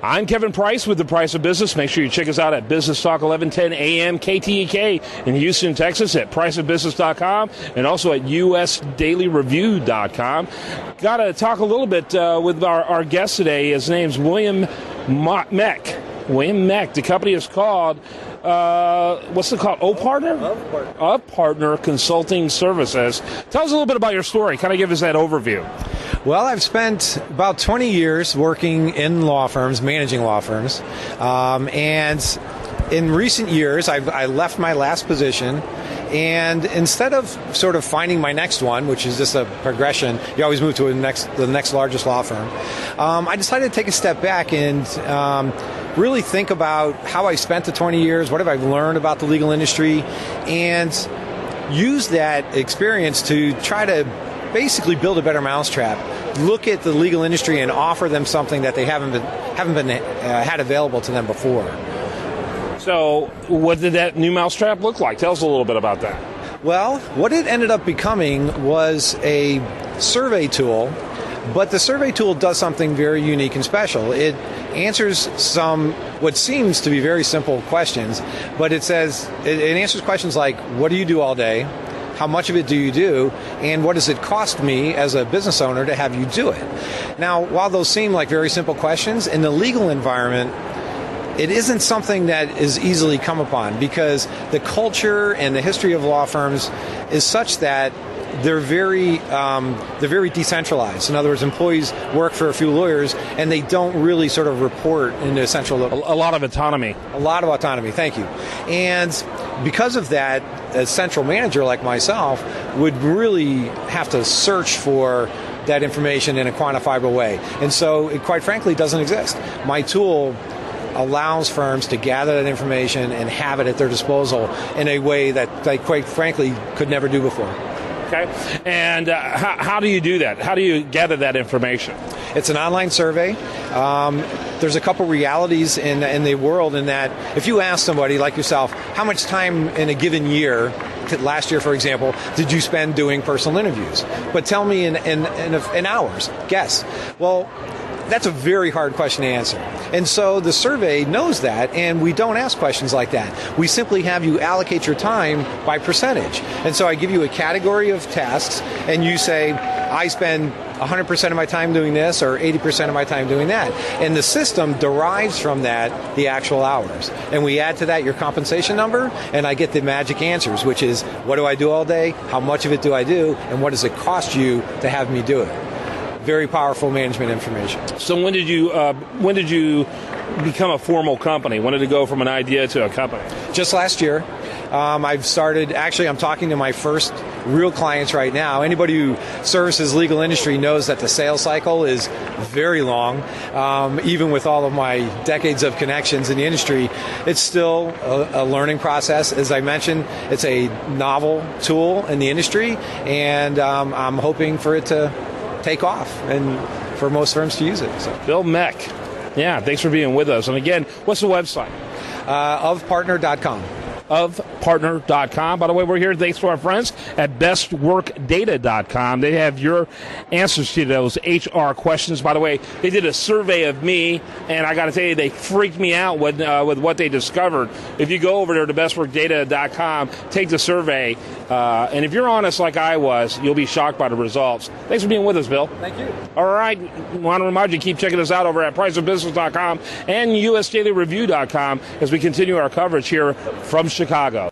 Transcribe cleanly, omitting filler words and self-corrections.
I'm Kevin Price with The Price of Business. Make sure you check us out at Business Talk 1110 AM KTEK in Houston, Texas at priceofbusiness.com and also at usdailyreview.com. Got to talk a little bit with our guest today. His name's William Meck. William Meck. The company is called, what's it called? Of Partner Consulting Services. Tell us a little bit about your story. Kind of give us that overview. Well, I've spent about 20 years working in law firms, managing law firms. And in recent years, I left my last position. And instead of sort of finding my next one, which is just a progression, you always move to the next largest law firm, I decided to take a step back and really think about how I spent the 20 years, what have I learned about the legal industry, and use that experience to try to basically build a better mousetrap, look at the legal industry and offer them something that they haven't been had available to them before. So what did that new mousetrap look like? Tell us a little bit about that. Well, what it ended up becoming was a survey tool, but the survey tool does something very unique and special. It answers what seems to be very simple questions, but it answers questions like, what do you do all day? How much of it do you do? And what does it cost me as a business owner to have you do it? Now, while those seem like very simple questions, in the legal environment, it isn't something that is easily come upon because the culture and the history of law firms is such that they're very decentralized. In other words, employees work for a few lawyers and they don't really sort of report into a central... A lot of autonomy. A lot of autonomy, thank you. And because of that, a central manager like myself would really have to search for that information in a quantifiable way. And so it quite frankly doesn't exist. My tool allows firms to gather that information and have it at their disposal in a way that they quite frankly could never do before. Okay. And how do you do that? How do you gather that information? It's an online survey. There's a couple realities in the world in that if you ask somebody like yourself, how much time in a given year, last year for example, did you spend doing personal interviews? But tell me in hours. Guess. Well, that's a very hard question to answer. And so the survey knows that, and we don't ask questions like that. We simply have you allocate your time by percentage. And so I give you a category of tasks, and you say, I spend 100% of my time doing this or 80% of my time doing that. And the system derives from that the actual hours. And we add to that your compensation number, and I get the magic answers, which is, what do I do all day? How much of it do I do? And what does it cost you to have me do it? Very powerful management information. So when did you become a formal company? When did it go from an idea to a company? Just last year. I'm talking to my first real clients right now. Anybody who services legal industry knows that the sales cycle is very long. Even with all of my decades of connections in the industry, it's still a learning process. As I mentioned, it's a novel tool in the industry, and I'm hoping for it to take off and for most firms to use it. So. Bill Meck. Yeah, thanks for being with us. And again, what's the website? Ofpartner.com. Ofpartner.com. By the way, we're here thanks to our friends at bestworkdata.com. They have your answers to those HR questions. By the way, they did a survey of me, and I got to tell you, they freaked me out with what they discovered. If you go over there to bestworkdata.com, take the survey, and if you're honest like I was, you'll be shocked by the results. Thanks for being with us, Bill. Thank you. All right. I want to remind you, keep checking us out over at priceofbusiness.com and usdailyreview.com as we continue our coverage here from Chicago.